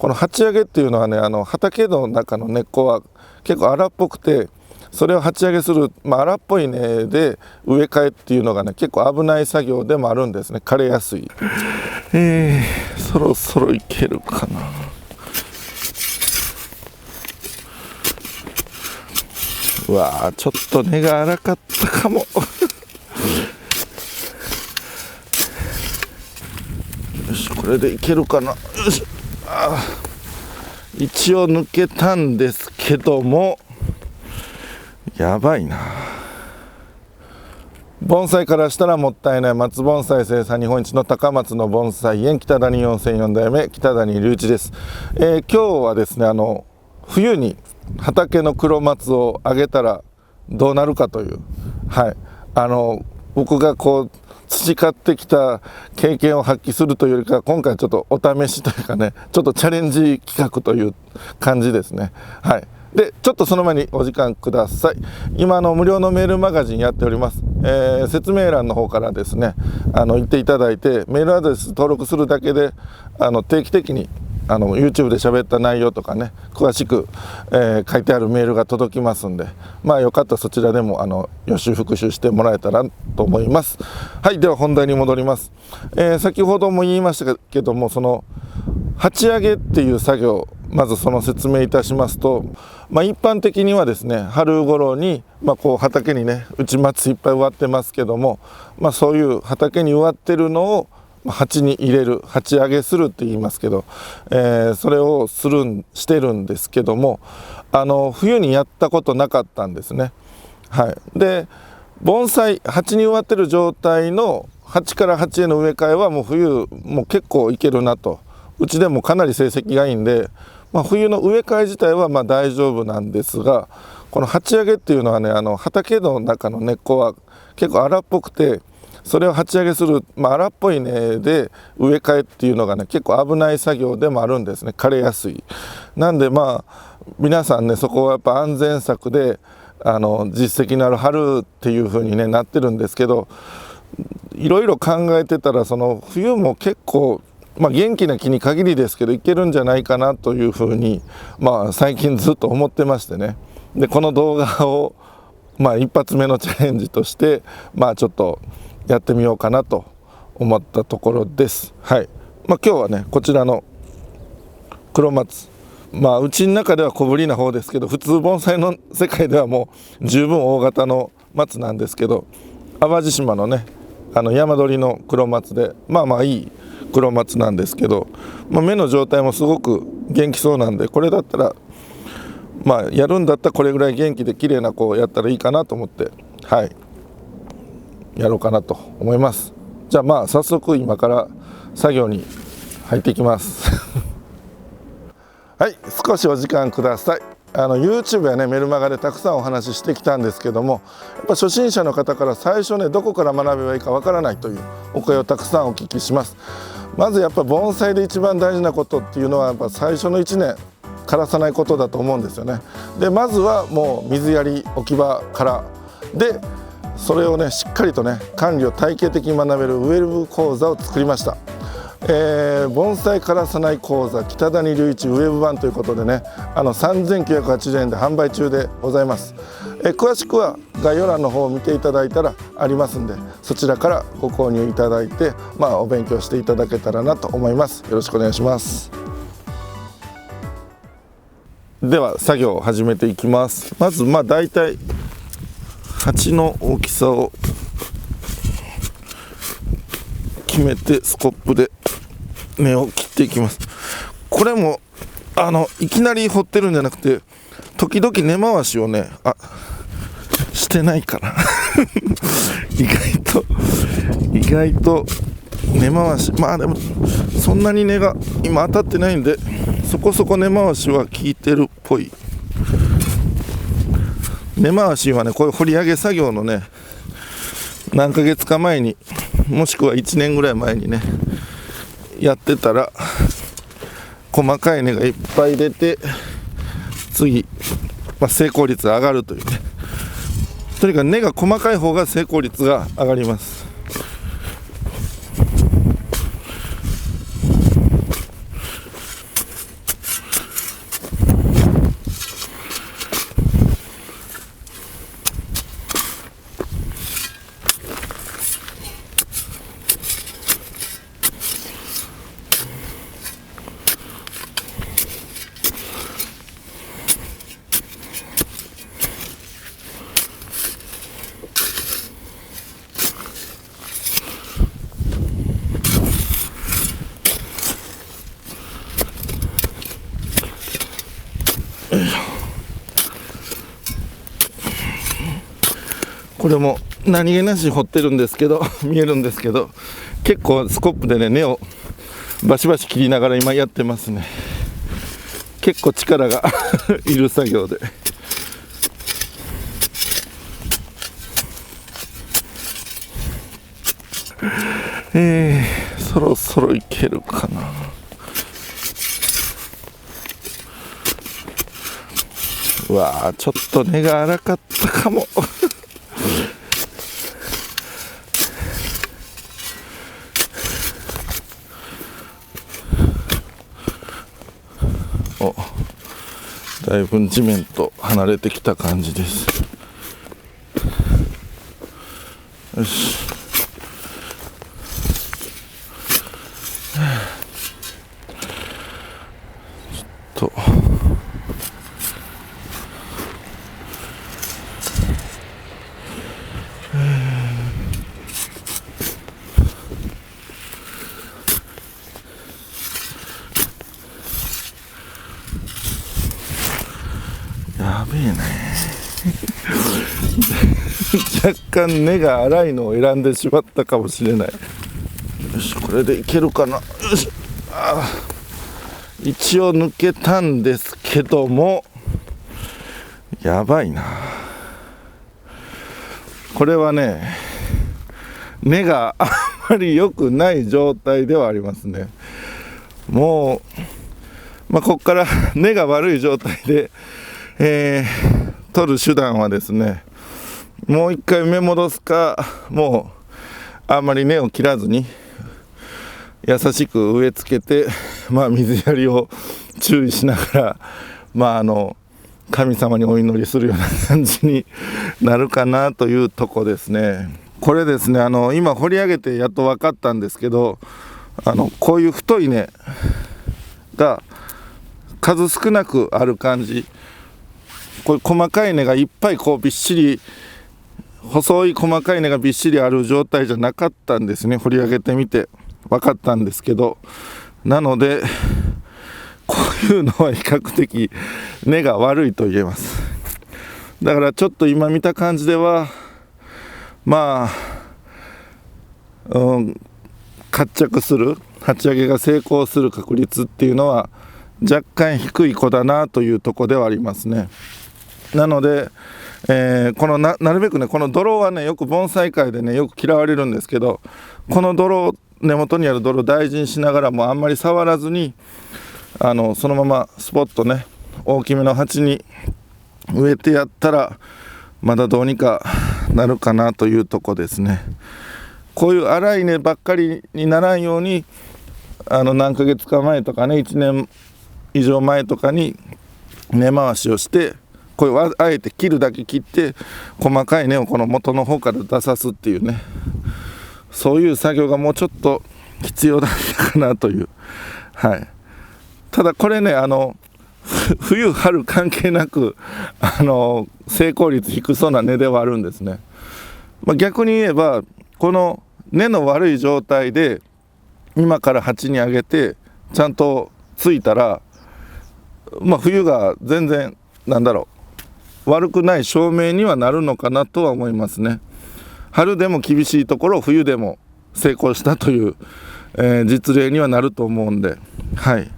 この鉢上げっていうのはね、畑の中の根っこは結構荒っぽくて、それを鉢上げする、荒っぽい根で植え替えっていうのがね結構危ない作業でもあるんですね。枯れやすい。そろそろいけるかな。うわー、ちょっと根が荒かったかも。よし、これでいけるかな。よし、一応抜けたんですけども、やばいな。盆栽からしたらもったいない松盆栽生産日本一の高松の盆栽園北谷4004代目北谷隆一です。今日はですね、冬に畑の黒松をあげたらどうなるかという、僕が培ってきた経験を発揮するというよりか、今回ちょっとお試しというかね、ちょっとチャレンジ企画という感じですね。でちょっとその前にお時間ください。今無料のメールマガジンやっております。説明欄の方からですね行っていただいて、メールアドレス登録するだけで定期的にYouTube で喋った内容とかね詳しく、書いてあるメールが届きますんで、よかったらそちらでも予習復習してもらえたらと思います。では本題に戻ります。先ほども言いましたけども、その鉢上げっていう作業、まずその説明いたしますと、一般的にはですね春頃に、畑にねうち松いっぱい植わってますけども、そういう畑に植わってるのを鉢に入れる、鉢上げするって言いますけど、それをしてるんですけども、冬にやったことなかったんですね。で盆栽鉢に植わってる状態の鉢から鉢への植え替えはもう冬もう結構いけるなと、うちでもかなり成績がいいんで、冬の植え替え自体は大丈夫なんですが、この鉢上げっていうのはね畑の中の根っこは結構荒っぽくて、それを鉢上げする、荒っぽい根で植え替えっていうのがね結構危ない作業でもあるんですね。枯れやすい。なんで皆さんねそこはやっぱ安全策で実績のある春っていう風にねなってるんですけど、いろいろ考えてたらその冬も結構元気な木に限りですけどいけるんじゃないかなというふうに、最近ずっと思ってましてね。でこの動画を一発目のチャレンジとしてちょっとやってみようかなと思ったところです。今日はねこちらの黒松、うちの中では小ぶりな方ですけど、普通盆栽の世界ではもう十分大型の松なんですけど、淡路島のね山鳥の黒松でいい黒松なんですけど、芽の状態もすごく元気そうなんで、これだったらやるんだったらこれぐらい元気で綺麗な子をやったらいいかなと思って、やろうかなと思います。じゃあ早速今から作業に入っていきます。少しお時間ください。YouTube やねメルマガでたくさんお話ししてきたんですけども、やっぱ初心者の方から最初ねどこから学べばいいかわからないというお声をたくさんお聞きします。まずやっぱ盆栽で一番大事なことっていうのはやっぱ最初の1年枯らさないことだと思うんですよね。でまずはもう水やり置き場からで、それをねしっかりとね管理を体系的に学べるウェブ講座を作りました。盆栽枯らさない講座北谷隆一ウェブ版ということでね3980円で販売中でございます。詳しくは概要欄の方を見ていただいたらありますんで、そちらからご購入いただいてお勉強していただけたらなと思います。よろしくお願いします。では作業を始めていきます。まずだいたい鉢の大きさを決めてスコップで根を切っていきます。これもいきなり掘ってるんじゃなくて、時々根回しをねしてないかな意外と根回し、でもそんなに根が今当たってないんで、そこそこ根回しは効いてるっぽい。根回しはねこういう掘り上げ作業のね何ヶ月か前に、もしくは1年ぐらい前にねやってたら細かい根がいっぱい出て、次、成功率が上がるというね。とにかく根が細かい方が成功率が上がります。これも何気なし掘ってるんですけど見えるんですけど、結構スコップでね根をバシバシ切りながら今やってますね。結構力がいる作業で、そろそろいけるかな。うわー、ちょっと根が荒かったかもお、だいぶ地面と離れてきた感じです。よし、ちょっとやべえね若干根が粗いのを選んでしまったかもしれない。よし、これでいけるかな。よし、一応抜けたんですけども、やばいな。これはね、根があんまり良くない状態ではありますね。もう、ここから根が悪い状態で、取る手段はですね、もう一回芽戻すか、もうあんまり根を切らずに優しく植え付けて、水やりを注意しながら、神様にお祈りするような感じになるかなというとこですね。これですね、今掘り上げてやっと分かったんですけど、こういう太い根が数少なくある感じ、こういう細かい根がいっぱいびっしり、細い細かい根がびっしりある状態じゃなかったんですね。掘り上げてみて分かったんですけど、なのでこういうのは比較的根が悪いと言えます。だからちょっと今見た感じでは活着する、鉢上げが成功する確率っていうのは若干低い子だなというところではありますね。なので、この なるべくね、この泥はね、よく盆栽界でねよく嫌われるんですけど、この泥、根元にある泥を大事にしながらもあんまり触らずに、そのままスポッとね大きめの鉢に植えてやったらまだどうにかなるかなというとこですね。こういう粗い根ばっかりにならんように、何ヶ月か前とかね、1年以上前とかに根回しをして、こういうあえて切るだけ切って細かい根をこの元の方から出さすっていうね、そういう作業がもうちょっと必要だったかなという。はい、ただこれね、冬春関係なく成功率低そうな根ではあるんですね。逆に言えばこの根の悪い状態で今から鉢に上げてちゃんとついたら、冬が全然悪くない照明にはなるのかなとは思いますね。春でも厳しいところを冬でも成功したという、実例にはなると思うんで、はい、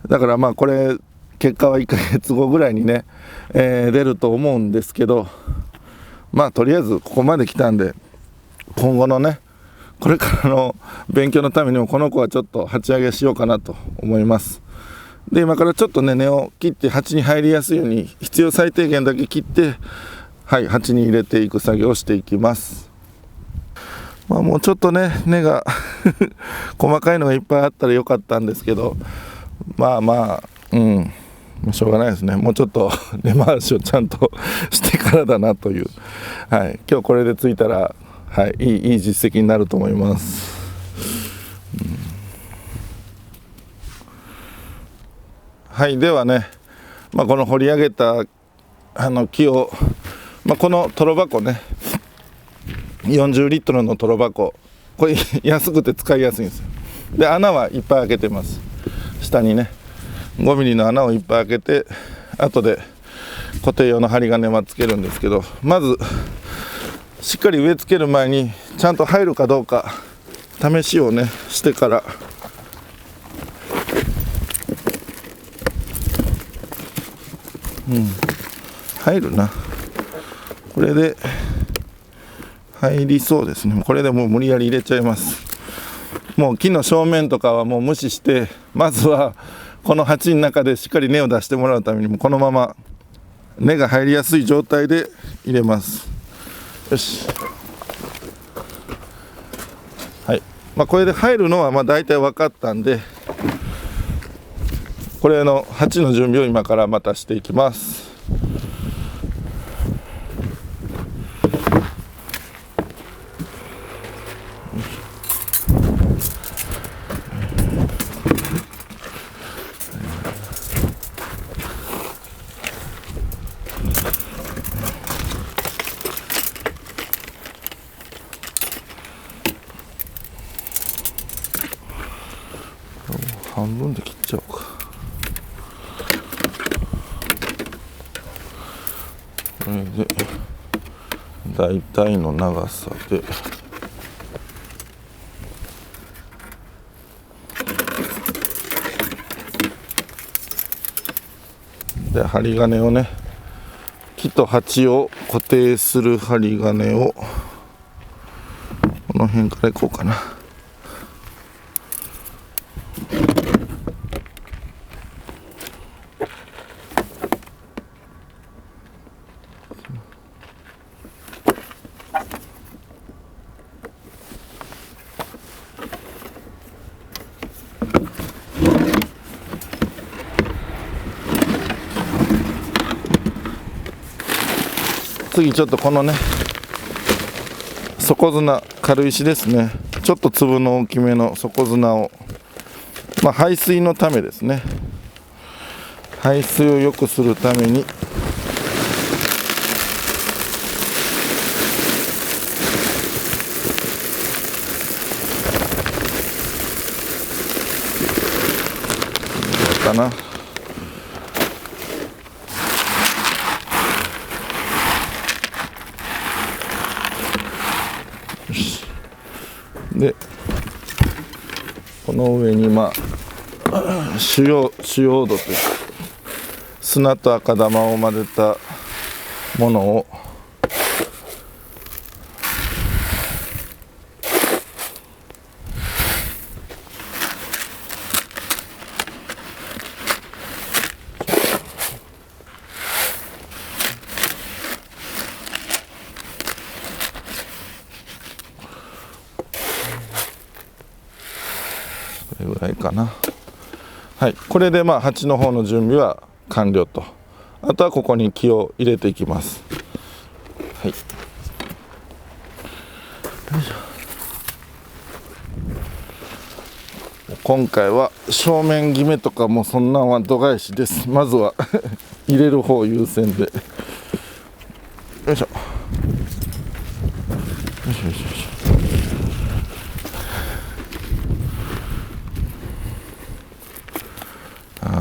だからこれ結果は1ヶ月後ぐらいにね、出ると思うんですけど、とりあえずここまで来たんで、今後のねこれからの勉強のためにもこの子はちょっと鉢上げしようかなと思います。で、今からちょっとね根を切って鉢に入りやすいように必要最低限だけ切って、はい、鉢に入れていく作業をしていきます。もうちょっとね根が細かいのがいっぱいあったらよかったんですけど、しょうがないですね。もうちょっと根回しをちゃんとしてからだなという、はい、今日これでついたら、はい、いい実績になると思います。はい、ではね、この掘り上げた木を、このトロ箱ね、40リットルのトロ箱、これ安くて使いやすいんですよ。で、穴はいっぱい開けてます。下にね5ミリの穴をいっぱい開けて後で固定用の針金はつけるんですけど、まずしっかり植え付ける前にちゃんと入るかどうか試しをねしてから、入るな。これで入りそうですね。これでもう無理やり入れちゃいます。もう木の正面とかはもう無視して、まずはこの鉢の中でしっかり根を出してもらうためにもこのまま根が入りやすい状態で入れます。よし、はい、これで入るのは大体分かったんで、これの鉢の準備を今からまたしていきます。半分で切っちゃおうか。これで大体の長さで針金をね、木と鉢を固定する針金をこの辺からいこうかな。次ちょっとこのね底砂、軽石ですね、ちょっと粒の大きめの底砂を、排水のためですね、排水を良くするためにかな。でこの上に主要土という砂と赤玉を混ぜたものをこれぐらいかな。はい、これで鉢の方の準備は完了と。あとはここに木を入れていきます。はい、よいしょ。今回は正面決めとかもそんなんは度外視です。まずは入れる方優先で。よいしょ。よいしょよいしょよいしょ。こ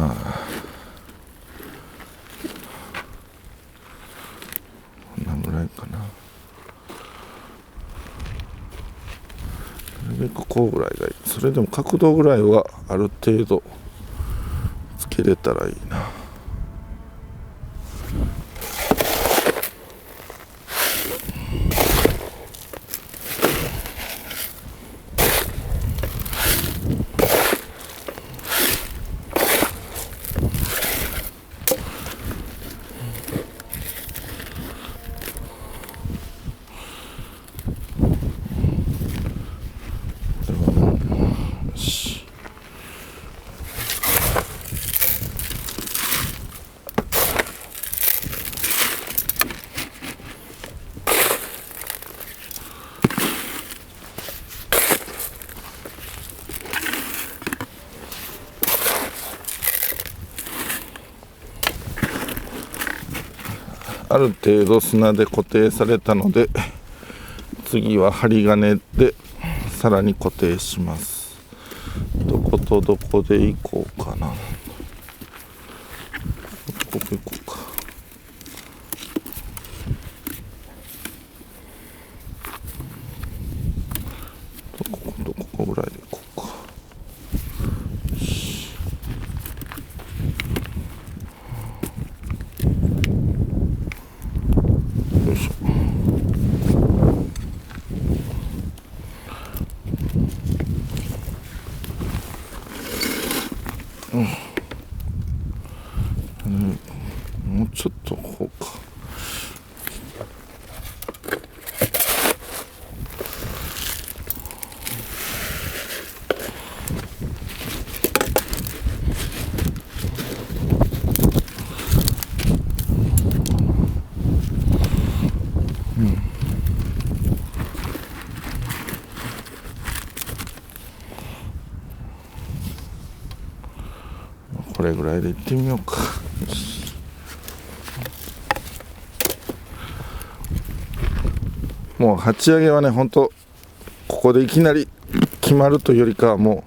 んなぐらいかな。なるべくこうぐらいがいい。それでも角度ぐらいはある程度つけれたらいいな。ある程度砂で固定されたので、次は針金でさらに固定します。どことどこでいこうかな。ここ行こうか。ここぐらいで行こうか。よいしょ。もうちょっとこうか。これぐらいでいってみようか。もう鉢上げはね、ほんとここでいきなり決まるというよりかは、も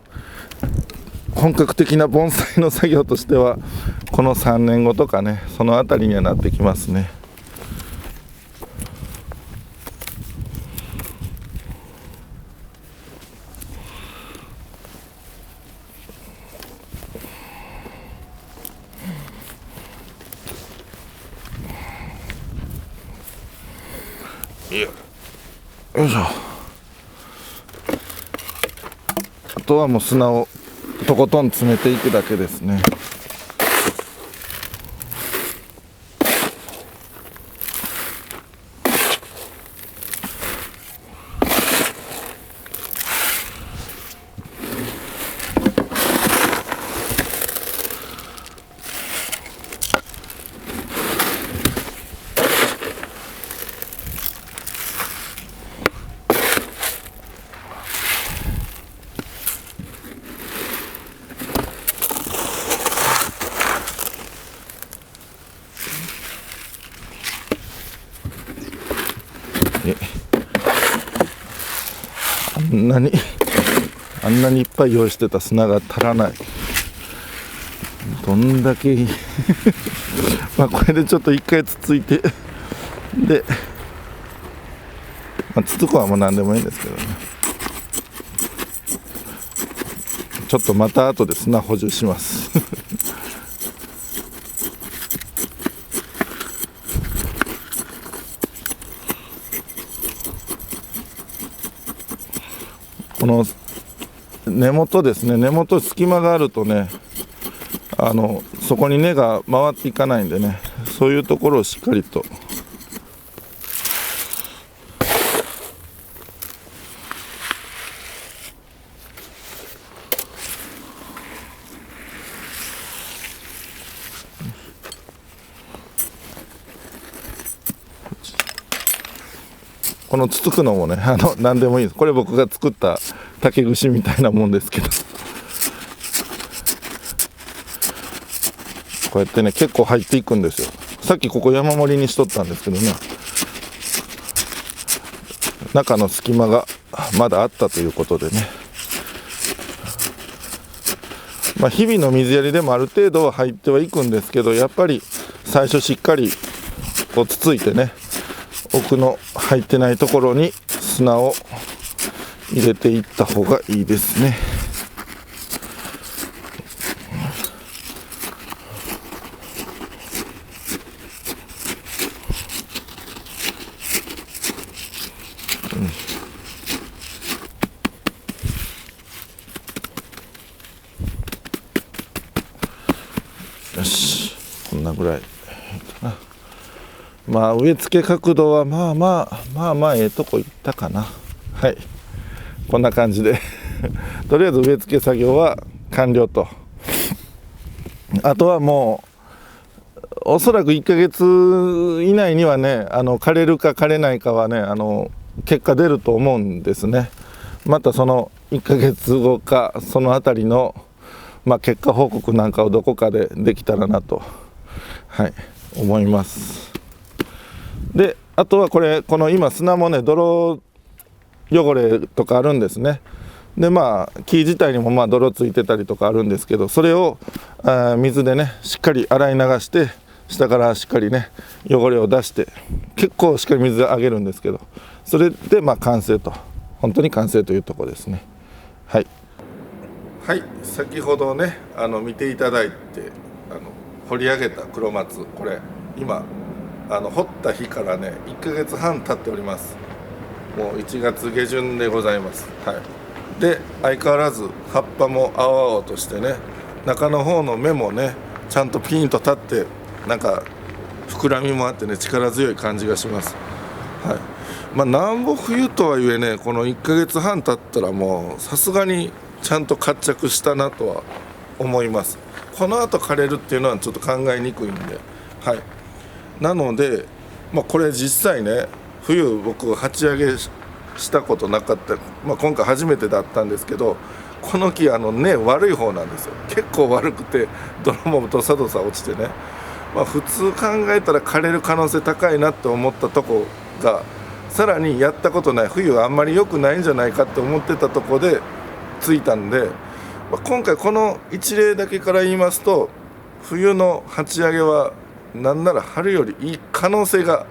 う本格的な盆栽の作業としてはこの3年後とかね、そのあたりにはなってきますね。よいしょ。あとはもう砂をとことん詰めていくだけですね。あんなにいっぱい用意してた砂が足らない。どんだけまあこれでちょっと一回つついて、で、つつくはもう何でもいいんですけどね。ちょっとまた後で砂補充しますこの根元ですね、根元隙間があるとね、そこに根が回っていかないんでね、そういうところをしっかりとこのつつくのもね、何でもいいです。これ僕が作った竹串みたいなもんですけど、こうやってね結構入っていくんですよ。さっきここ山盛りにしとったんですけどね、中の隙間がまだあったということでね、日々の水やりでもある程度は入ってはいくんですけど、やっぱり最初しっかりこうつついてね、奥の入ってないところに砂を入れていった方がいいですね。よし、こんなぐらいかな。植え付け角度はまあええとこいったかな。はい、こんな感じでとりあえず植え付け作業は完了と。あとはもうおそらく1ヶ月以内にはね、枯れるか枯れないかはね、結果出ると思うんですね。またその1ヶ月後かそのあたりの、結果報告なんかをどこかでできたらなと、思います。で、あとはこの今砂もね、泥汚れとかあるんですね。で木自体にも泥ついてたりとかあるんですけど、それを水でねしっかり洗い流して下からしっかりね汚れを出して結構しっかり水あげるんですけど、それで完成と、本当に完成というところですね。はいはい、先ほどね見ていただいて掘り上げた黒松、これ今掘った日からね1ヶ月半経っております。もう1月下旬でございます。はい、で相変わらず葉っぱも青々としてね、中の方の芽もねちゃんとピーンと立って、なんか膨らみもあってね力強い感じがします。はい、なんぼ冬とはいえね、この1ヶ月半経ったらもうさすがにちゃんと活着したなとは思います。この後枯れるっていうのはちょっと考えにくいんで、はい、なので、これ実際ね冬僕鉢上げしたことなかった、今回初めてだったんですけど、この木根悪い方なんですよ。結構悪くて泥もどさどさ落ちてね、普通考えたら枯れる可能性高いなって思ったとこが、さらにやったことない冬あんまり良くないんじゃないかって思ってたとこでついたんで、今回この一例だけから言いますと、冬の鉢上げはなんなら春よりいい可能性が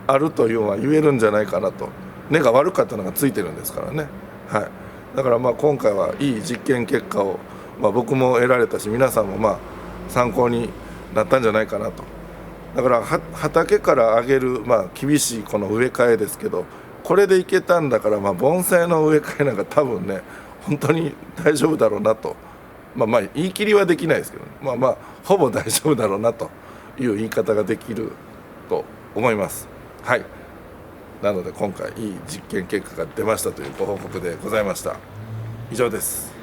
あるというのは言えるんじゃないかなと。根が悪かったのがついてるんですからね。はい、だから今回はいい実験結果を、僕も得られたし、皆さんも参考になったんじゃないかなと。だから畑から上げる、厳しいこの植え替えですけど、これでいけたんだから、盆栽の植え替えなんか多分ね本当に大丈夫だろうなと、言い切りはできないですけど、ほぼ大丈夫だろうなという言い方ができると思います。はい、なので今回いい実験結果が出ましたというご報告でございました。以上です。